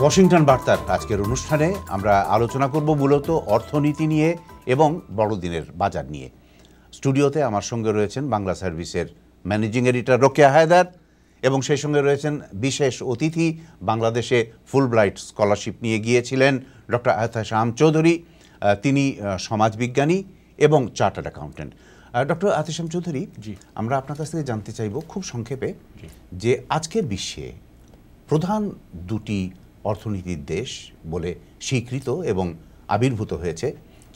Washington বার্তার আজকের অনুষ্ঠানে আমরা আলোচনা করব মূলত অর্থনীতি নিয়ে এবং বড়দিনের বাজার নিয়ে। স্টুডিওতে আমার সঙ্গে রয়েছেন বাংলা সার্ভিসের ম্যানেজিং এডিটর রোকেয়া হায়দার এবং সেই সঙ্গে রয়েছেন বিশেষ অতিথি, বাংলাদেশে ফুলব্রাইট স্কলারশিপ নিয়ে গিয়েছিলেন ডক্টর আহতাশাম চৌধুরী। তিনি সমাজবিজ্ঞানী এবং চার্টার্ড অ্যাকাউন্টেন্ট। ডক্টর আহতাশাম চৌধুরী, আমরা আপনার কাছ থেকে জানতে চাইব খুব সংক্ষেপে যে আজকের বিশ্বে প্রধান দুটি অর্থনীতির দেশ বলে স্বীকৃত এবং আবির্ভূত হয়েছে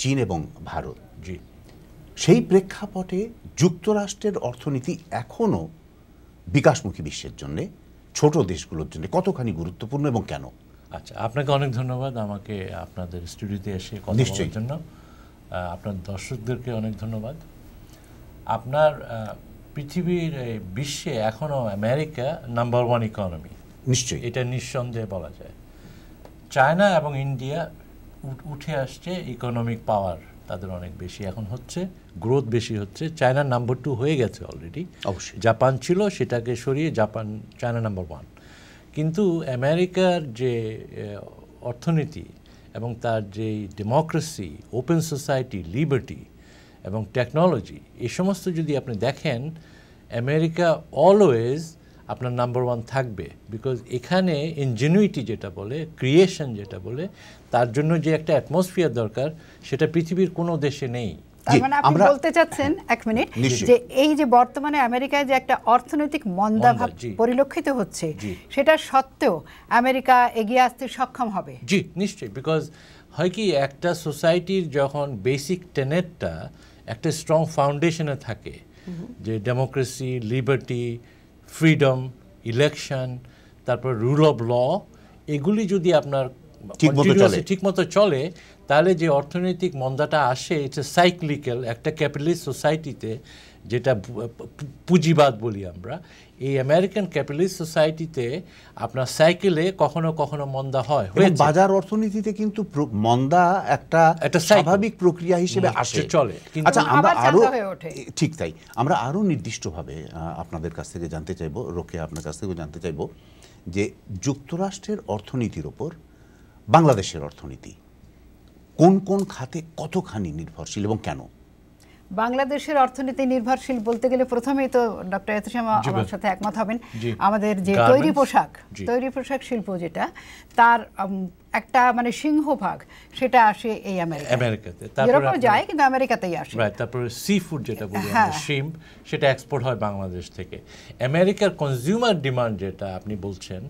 চীন এবং ভারত। সেই প্রেক্ষাপটে যুক্তরাষ্ট্রের অর্থনীতি এখনও বিকাশমুখী বিশ্বের জন্য ছোট দেশগুলোর জন্য কতখানি গুরুত্বপূর্ণ এবং কেন? আচ্ছা, আপনাকে অনেক ধন্যবাদ আমাকে আপনাদের স্টুডিওতে এসে কথা বলার জন্য। আপনার দর্শকদেরকে অনেক ধন্যবাদ। আপনার পৃথিবীর বিশ্বে এখনও আমেরিকা নাম্বার ওয়ান ইকোনমি, নিশ্চয়ই এটা নিঃসন্দেহে বলা যায়। চায়না এবং ইন্ডিয়া উঠে আসছে, ইকোনমিক পাওয়ার তাদের অনেক বেশি এখন হচ্ছে, গ্রোথ বেশি হচ্ছে। চায়না নাম্বার 2 হয়ে গেছে অলরেডি, অবশ্যই। জাপান ছিল, সেটাকে সরিয়ে চায়না নাম্বার 1। কিন্তু আমেরিকার যে অর্থনীতি এবং তার যে ডেমোক্রেসি, ওপেন সোসাইটি, লিবার্টি এবং টেকনোলজি, এই সমস্ত যদি আপনি দেখেন, আমেরিকা অলওয়েজ আপনার নাম্বার 1 থাকবে। বিকজ এখানে ইনজেনুইটি যেটা বলে, ক্রিয়েশন যেটা বলে, তার জন্য যে একটা অ্যাটমসফিয়ার দরকার, সেটা পৃথিবীর কোনো দেশে নেই। তার মানে আপনি বলতে চাচ্ছেন, এক মিনিট, যে এই যে বর্তমানে আমেরিকায় যে একটা অর্থনৈতিক মন্দাভাব পরিলক্ষিত হচ্ছে, সেটা সত্ত্বেও আমেরিকা এগিয়ে আসতে সক্ষম হবে? জি, নিশ্চয়ই। বিকজ হয় কি, একটা সোসাইটির যখন বেসিক টেনেটটা একটা স্ট্রং ফাউন্ডেশনে থাকে, যে ডেমোক্রেসি, লিবার্টি, ফ্রিডম, ইলেকশন, তারপর রুল অফ ল, এগুলি যদি আপনার ঠিকমতো চলে, তাহলে যে অর্থনৈতিক মন্দাটা আসে, এটা সাইক্লিক্যাল। একটা ক্যাপিটালিস্ট সোসাইটিতে, যেটা পুঁজিবাদ বলি আমরা, এই আমেরিকান ক্যাপিটালিস্ট সোসাইটিতে আপনার সাইকেলে কখনো কখনো মন্দা হয়। বাজার অর্থনীতিতে কিন্তু মন্দা একটা স্বাভাবিক প্রক্রিয়া হিসেবে আসে, চলে। আচ্ছা, আমরা আরো ঠিক তাই, আমরা আরো নির্দিষ্টভাবে আপনাদের কাছ থেকে জানতে চাইব, রোকেয়া আপনার কাছ থেকে জানতে চাইব যে যুক্তরাষ্ট্রের অর্থনীতির ওপর বাংলাদেশের অর্থনীতি কোন কোন খাতে কতখানি নির্ভরশীল এবং কেন? বাংলাদেশের অর্থনীতি নির্ভরশীল বলতে গেলে প্রথমেই তো ডক্টর আহতাশাম আমার সাথে একমত হবেন, আমাদের যে তৈরি পোশাক শিল্প, যেটা তার একটা মানে সিংহভাগ, সেটা আসে এই আমেরিকাতে। তারপরে যায়, কিন্তু আমেরিকাতেই আসে। তারপরে সি ফুড যেটা বলি আমরা, শ্রিম্প, সেটা এক্সপোর্ট হয় বাংলাদেশ থেকে। আমেরিকার কনজিউমার ডিমান্ড যেটা আপনি বলছেন,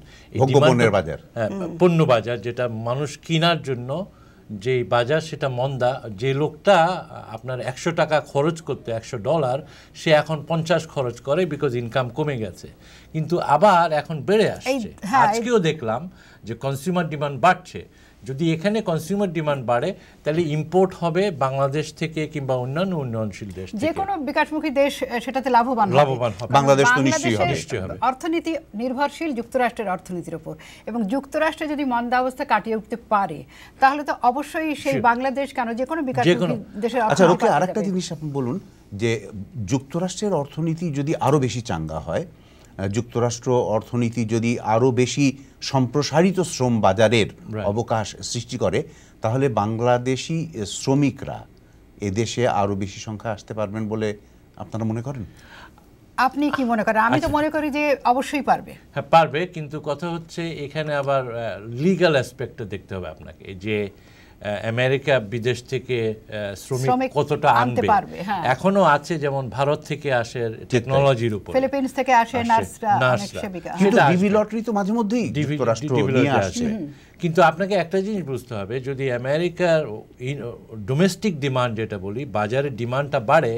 পণ্য বাজার, যেটা মানুষ কেনার জন্য যে বাজার, সেটা মন্দা। যে লোকটা আপনার 100 টাকা খরচ করতে, $100, সে এখন 50 খরচ করে, বিকজ ইনকাম কমে গেছে। কিন্তু আবার এখন বেড়ে আসছে। আজকেও দেখলাম যে কনজিউমার ডিমান্ড বাড়ছে। যদি এখানে কনজিউমার ডিমান্ড বাড়ে, তাহলে ইম্পোর্ট হবে বাংলাদেশ থেকে কিংবা অন্যান্য উন্নয়নশীল দেশ থেকে। যে কোনো বিকাশমুখী দেশ সেটাতে লাভবান হবে। বাংলাদেশ তো নিশ্চয়ই হবে। অর্থনীতি নির্ভরশীল যুক্তরাষ্ট্রের অর্থনীতির উপর, এবং যুক্তরাষ্ট্র যদি মন্দা অবস্থা কাটিয়ে উঠতে পারে, তাহলে তো অবশ্যই সেই বাংলাদেশ কেন, যে কোনো বিকাশমুখী দেশের। আচ্ছা রোকে, আরেকটা জিনিস আপনি বলুন যে যুক্তরাষ্ট্রের অর্থনীতি যদি আরো বেশি চাঙ্গা হয়, যুক্তরাষ্ট্র অর্থনীতি যদি আরো বেশি সম্প্রসারিত শ্রম বাজারের অবকাশ সৃষ্টি করে, তাহলে বাংলাদেশি শ্রমিকরা এদেশে আরো বেশি সংখ্যা আসতে পারবেন বলে আপনারা মনে করেন? আপনি কি মনে করেন? আমি তো মনে করি যে অবশ্যই পারবে। হ্যাঁ, পারবে, কিন্তু কথা হচ্ছে এখানে আবার লিগ্যাল অ্যাসপেক্টটা দেখতে হবে আপনাকে, যে আমেরিকা বিদেশ থেকে শ্রমিক কতটা আনবে। এখনো আছে, যেমন ভারত থেকে আসে টেকনোলজির উপর, ফিলিপিন্স থেকে আসে নার্সরা, কিন্তু ডিভি লটারি তো মাঝে মধ্যেই যুক্তরাষ্ট্র নিয়ে আসে। কিন্তু আপনাকে একটা জিনিস বুঝতে হবে, যদি আমেরিকার ডোমেস্টিক ডিমান্ড যেটা বলি, বাজারের ডিমান্ডটা বাড়ে,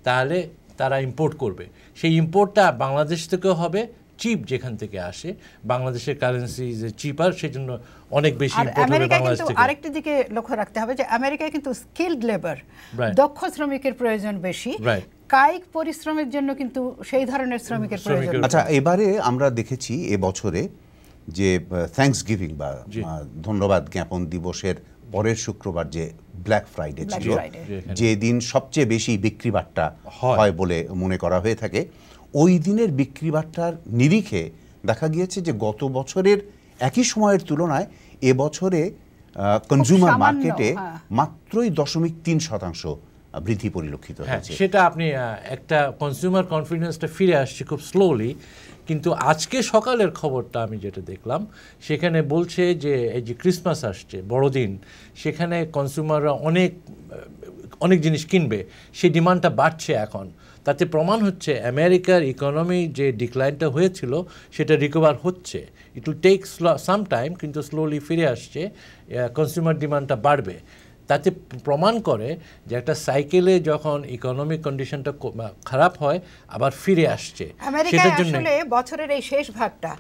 তাহলে তারা ইম্পোর্ট করবে। সেই ইম্পোর্টটা বাংলাদেশ থেকেও হবে, চিপ যেখান থেকে আসে, বাংলাদেশের কারেন্সি যে চিপার, সেজন্য অনেক বেশি ইম্পোর্ট হবে বাংলাদেশ থেকে। আরেকটি দিকে লক্ষ্য রাখতে হবে যে আমেরিকায় কিন্তু স্কিলড লেবার, দক্ষ শ্রমিকের প্রয়োজন বেশি, কায়িক পরিশ্রমের জন্য কিন্তু সেই ধরনের শ্রমিকের প্রয়োজন। আচ্ছা, এবারে আমরা দেখেছি এবছরে যে থ্যাঙ্কস গিভিং বা ধন্যবাদ জ্ঞাপন দিবসের পরের শুক্রবার যে ব্ল্যাক ফ্রাইডে ছিল, যে দিন সবচেয়ে বেশি বিক্রি বাট্টা হয় বলে মনে করা হয়ে থাকে, ওই দিনের বিক্রি বাট্টার নিরিখে দেখা গিয়েছে যে গত বছরের একই সময়ের তুলনায় এবছরে কনজিউমার মার্কেটে মাত্রই 0.3% বৃদ্ধি পরিলক্ষিত হয়েছে। সেটা আপনি একটা কনজিউমার কনফিডেন্সটা ফিরে আসছে খুব স্লোলি, কিন্তু আজকে সকালের খবরটা আমি যেটা দেখলাম সেখানে বলছে যে এই যে ক্রিসমাস আসছে, বড়দিন, সেখানে কনজিউমাররা অনেক জিনিস কিনবে, সেই ডিমান্ডটা বাড়ছে এখন। তাতে প্রমাণ হচ্ছে আমেরিকার ইকোনমি যে ডিক্লাইনটা হয়েছিল সেটা রিকভার হচ্ছে। It will take some time, কিন্তু স্লোলি ফিরে আসছে, কনজিউমার ডিমান্ডটা বাড়বে। তাতে প্রমাণ করে যে একটা সাইকেলে যখন ইকোনমিক কন্ডিশনটা খারাপ হয় আবার ফিরে আসছে। সেটার জন্য আসলে বছরের এই শেষ ভাগটা,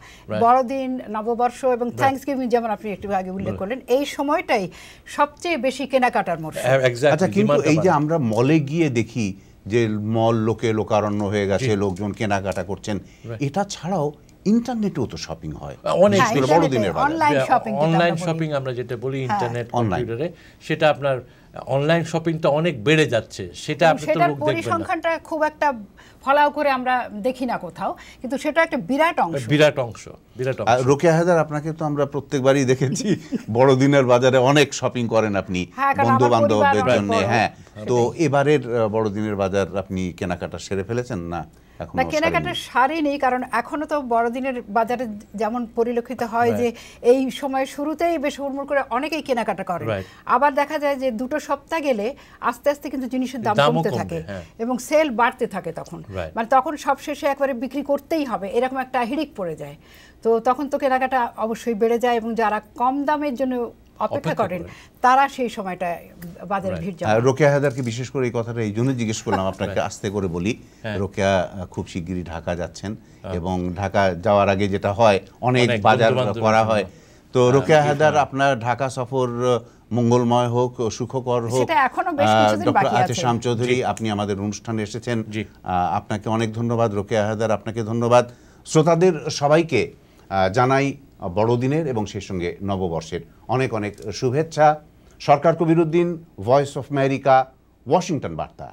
বড়দিন, নববর্ষ এবং থ্যাঙ্কসগিভিং যেমন আপনি একটু আগে উল্লেখ করলেন, এই সময়টাই সবচেয়ে বেশি কেনাকাটার মরশুম। আচ্ছা, কিন্তু এই যে আমরা মলে গিয়ে দেখি যে মল লোকারণ্য হয়ে গেছে, লোকজন কেনাকাটা করছেন, এটা ছাড়াও ইন্টারনেটেও তো শপিং হয় অনেক, বড়দিনের অনলাইন শপিং আমরা যেটা বলি ইন্টারনেট কম্পিউটারে, সেটা আপনার অনলাইন শপিংটা অনেক বেড়ে যাচ্ছে। সেটার পরিসংখ্যানটা খুব একটা ফলাও করে আমরা দেখি না কোথাও, কিন্তু সেটা একটা বিরাট অংশ। রোকেয়া হায়দার, আপনাকে তো আমরা প্রত্যেকবারই দেখেছি বড়দিনের বাজারে অনেক শপিং করেন আপনি বন্ধু বান্ধবদের জন্য। হ্যাঁ, তো এবারের বড়দিনের বাজার আপনি কেনাকাটা সেরে ফেলেছেন না? না, কেনাকাটা সারিনি, কারণ এখনো তো বড়দিনের বাজারে যেমন পরিলক্ষিত হয় যে এই সময় শুরুতেই বেশ হুড়মুড় করে অনেকেই কেনাকাটা করে, আবার দেখা যায় যে 2 সপ্তাহ গেলে আস্তে আস্তে কিন্তু জিনিসের দাম কমতে থাকে এবং সেল বাড়তে থাকে। তখন মানে তখন সব শেষে একবারে বিক্রি করতেই হবে, এরকম একটা হিড়িক পড়ে যায়। তো তখন তো কেনাকাটা অবশ্যই বেড়ে যায়, এবং যারা কম দামের জন্য অপেক্ষা করেন তারা সেই সময়টা বাজারে ভিড় জমায়। রোকেয়া হায়দারকে বিশেষ করে এই কথাটা এই জন্য জিজ্ঞেস করলাম, আপনাকে আস্তে করে বলি। রোকেয়া খুব শিগগিরই ঢাকা যাচ্ছেন, এবং ঢাকা যাওয়ার আগে যেটা হয় অনেক বাজার করা হয়। তো রোকেয়া হায়দার, আপনার ঢাকা সফর মঙ্গলময় হোক, সুখকর হোক। ডক্টর আতেশাম চৌধুরী, আপনি আমাদের অনুষ্ঠানে এসেছেন, আপনাকে অনেক ধন্যবাদ। রোকেয়া হায়দার, আপনাকে ধন্যবাদ। শ্রোতাদের সবাইকে জানাই বড়দিনের এবং সেই সঙ্গে নববর্ষের অনেক অনেক শুভেচ্ছা। সরকার Kabiruddin, voice of America, Washington বার্তা।